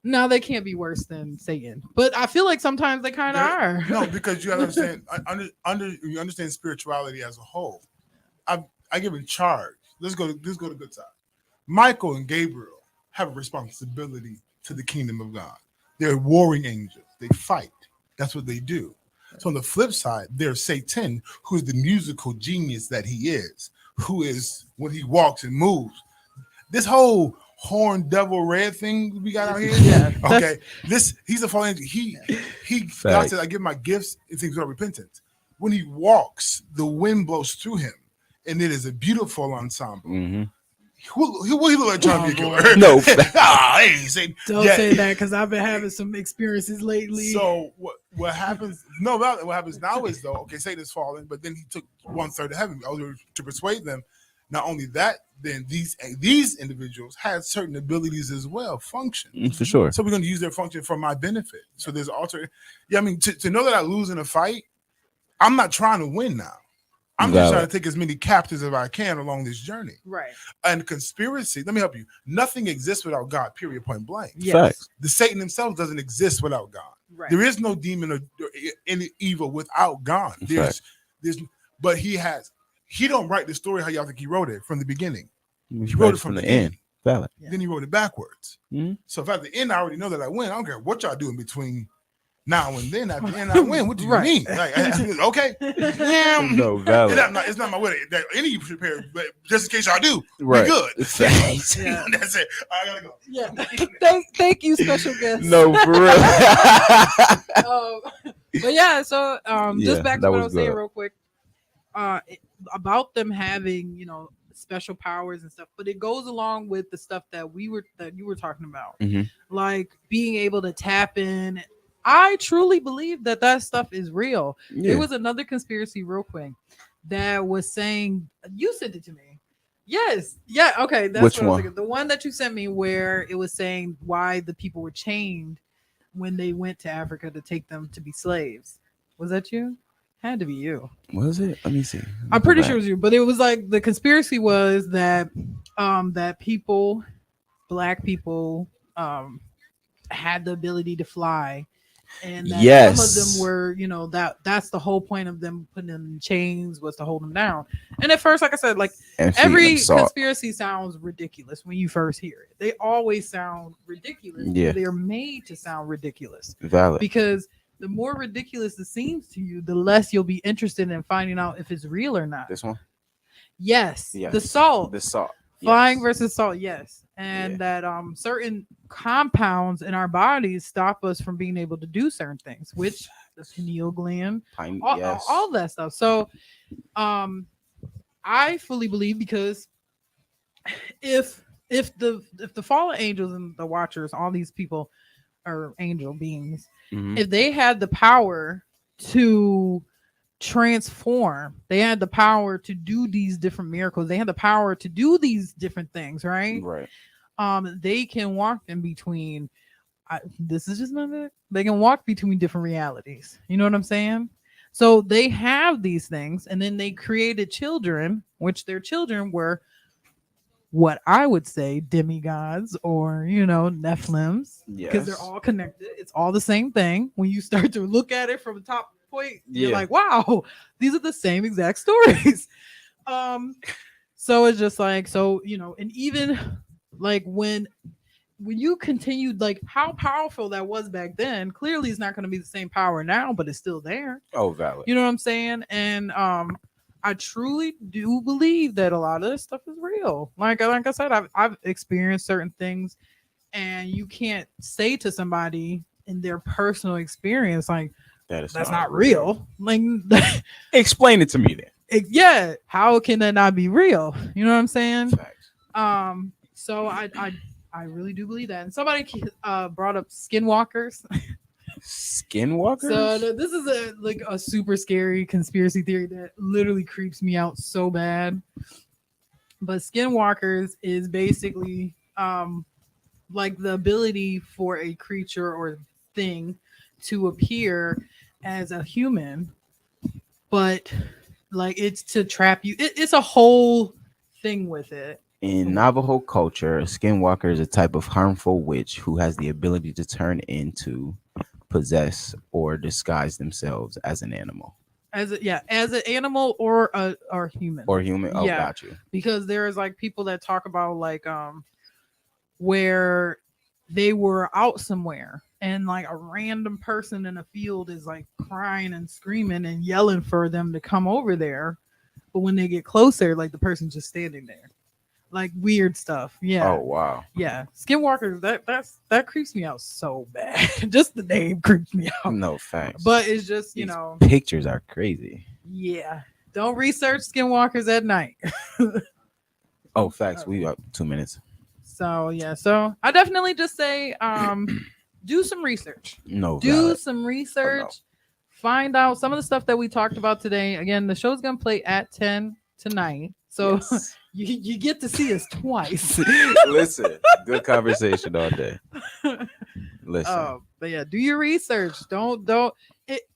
no, they can't be worse than Satan, but I feel like sometimes they kind of are. No, because you understand you understand spirituality as a whole. I give a charge. Let's go to good side. Michael and Gabriel have a responsibility to the kingdom of God. They're warring angels. They fight. That's what they do. So on the flip side, there's Satan, who is the musical genius that he is, who is, when he walks and moves, this whole horn devil red thing we got out here. Yeah, Okay. He's a fallen angel. He God Facts. said, I give my gifts and things without repentance. When he walks, the wind blows through him, and it is a beautiful ensemble. Mm-hmm. What he look like trying to be a Oh, killer? No. Hey, say, Don't yeah. say that, because I've been having some experiences lately. So what happens? No, what happens now is, though, okay, Satan's fallen, but then he took 1/3 of heaven to persuade them. Not only that, then these individuals had certain abilities as well, function. For sure. So we're going to use their function for my benefit. So there's alter. Yeah, I mean, to know that I lose in a fight, I'm not trying to win now. I'm just trying to take as many captives as I can along this journey. right. And conspiracy, let me help you. Nothing exists without God, period, point blank. Yes. Facts. The Satan himself doesn't exist without God. Right. There is no demon or any evil without God. There's, but he don't write the story how y'all think he wrote it from the beginning. He wrote it from the end. Valid. Yeah. Then he wrote it backwards. Mhm. So if at the end I already know that I win, I don't care what y'all do in between now and then. At the end I win. What do you Right. mean? Like, okay. Yeah. No, valid. It's not my way. That any of you prepare, but just in case y'all do, Right. we good. Facts. Yeah. That's it. I gotta go. Yeah. Thank you, special guest. No, for real. But yeah, so Yeah, just back that to what I was was saying good. real quick. About them having, you know, special powers and stuff, but it goes along with the stuff that you were talking about, Mhm. like being able to tap in. I truly believe that stuff is real. Yeah. There was another conspiracy, real quick, that was saying, you sent it to me. Yes, yeah, okay. That's Which what I was one? thinking. The one that you sent me, where it was saying why the people were chained when they went to Africa to take them to be slaves. Was that you? Had to be you. Was it? Let me see. I'm pretty sure it was you, but it was like the conspiracy was that that people, black people, had the ability to fly, And that Yes. some of them were, you know, that's the whole point of them putting them in chains, was to hold them down. And at first, like I said, like And feeding every them salt. conspiracy sounds ridiculous when you first hear it. They always sound ridiculous. Yeah. They're made to sound ridiculous Valid. because the more ridiculous it seems to you, the less you'll be interested in finding out if it's real or not. This one? Yes, Yes. the salt, The salt. flying Yes. versus salt. Yes, and Yeah. that certain compounds in our bodies stop us from being able to do certain things, which the pineal gland, Yes. all that stuff. So, I fully believe, because if the fallen angels and the watchers, all these people are angel beings, Mhm. if they had the power to transform, they had the power to do these different miracles, they had the power to do these different things, right? Right. They can walk in between. This is just another. They can walk between different realities. You know what I'm saying? So they have these things, and then they created children, which their children were what I would say demigods, or Nephilims, because they're Yes. all connected. It's all the same thing. When you start to look at it from the top point, you're Yeah. like, wow, these are the same exact stories. So it's just like, and even like when you continued, like how powerful that was back then, clearly it's not going to be the same power now, but it's still there. Oh, valid. You know what I'm saying? And I truly do believe that a lot of this stuff is real. Like I said, I've experienced certain things, and you can't say to somebody in their personal experience, like, That is that's not real. Like, Explain it to me then. yeah, how can that not be real? You know what I'm saying? Facts. So I really do believe that. And somebody brought up skinwalkers. Skinwalkers? So this is a super scary conspiracy theory that literally creeps me out so bad. But skinwalkers is basically like the ability for a creature or thing to appear as a human, but like it's to trap you. It's a whole thing with it. In Navajo culture, a skinwalker is a type of harmful witch who has the ability to turn into, possess, or disguise themselves as an animal. As an animal or human. Or human. Oh, Yeah. got you. Because there's like people that talk about like where they were out somewhere and like a random person in a field is like crying and screaming and yelling for them to come over there, but when they get closer, like the person's just standing there. Like weird stuff. Yeah. Oh, wow. Yeah. Skinwalkers, that creeps me out so bad. Just the name creeps me out. No, facts. But it's just, These pictures are crazy. yeah. Don't research skinwalkers at night. Oh, facts. We got 2 minutes. So yeah. So I definitely just say do some research. No, Do valid. some research. Find out some of the stuff that we talked about today. Again, the show's gonna play at 10 tonight. So Yes. you get to see us twice. Listen, good conversation all day. Listen. But yeah, do your research. Don't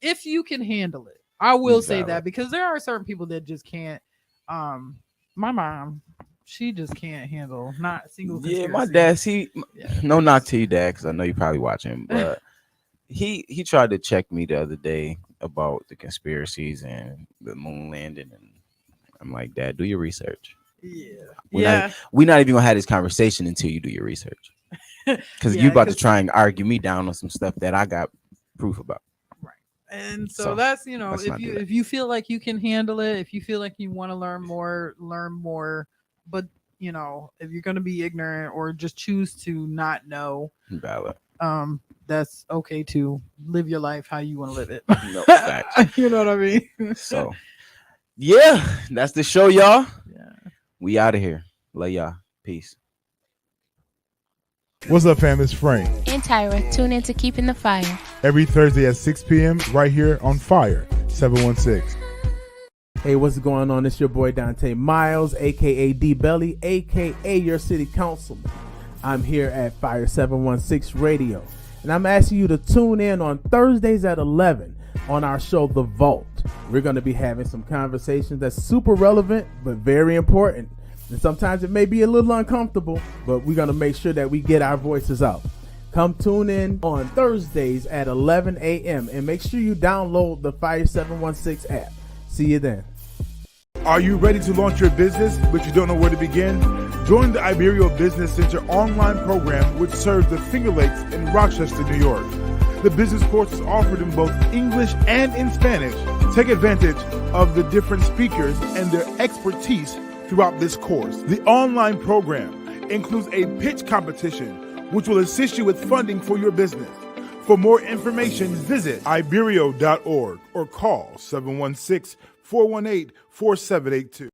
if you can handle it. I will say Valid. that, because there are certain people that just can't. My mom, she just can't handle not a single. Yeah, my conspiracy. dad, Yeah. no knock to you, dad, because I know you probably watching, but he tried to check me the other day about the conspiracies and the moon landing, and I'm like, Dad, do your research. Yeah. We're not even gonna have this conversation until you do your research, because Yeah, you about to 'cause- try and argue me down on some stuff that I got proof about. And so So, that's let's not do that. if you feel like you can handle it, if you feel like you want to learn more. But if you're gonna be ignorant or just choose to not know, Valid. that's okay too. Live your life how you want to live it. No, facts. You know what I mean? So, yeah, that's the show, y'all. Yeah. We out of here. Love y'all. Peace. What's up, fam? It's Frank. And Tyra, tune in to Keeping the Fire. Every Thursday at 6 p.m. right here on Fire 716. Hey, what's going on? It's your boy Dante Miles, aka D Belly, aka your city councilman. I'm here at Fire 716 Radio, and I'm asking you to tune in on Thursdays at 11 on our show, The Vault. We're going to be having some conversations that's super relevant, but very important. And sometimes it may be a little uncomfortable, but we're going to make sure that we get our voices out. Come tune in on Thursdays at 11 a.m. and make sure you download the Fire 716 app. See you then. Are you ready to launch your business, but you don't know where to begin? Join the Iberio Business Center online program, which serves the Finger Lakes in Rochester, New York. The business course is offered in both English and in Spanish. Take advantage of the different speakers and their expertise throughout this course. The online program includes a pitch competition, which will assist you with funding for your business. For more information, visit Iberio.org or call 716-418-4782.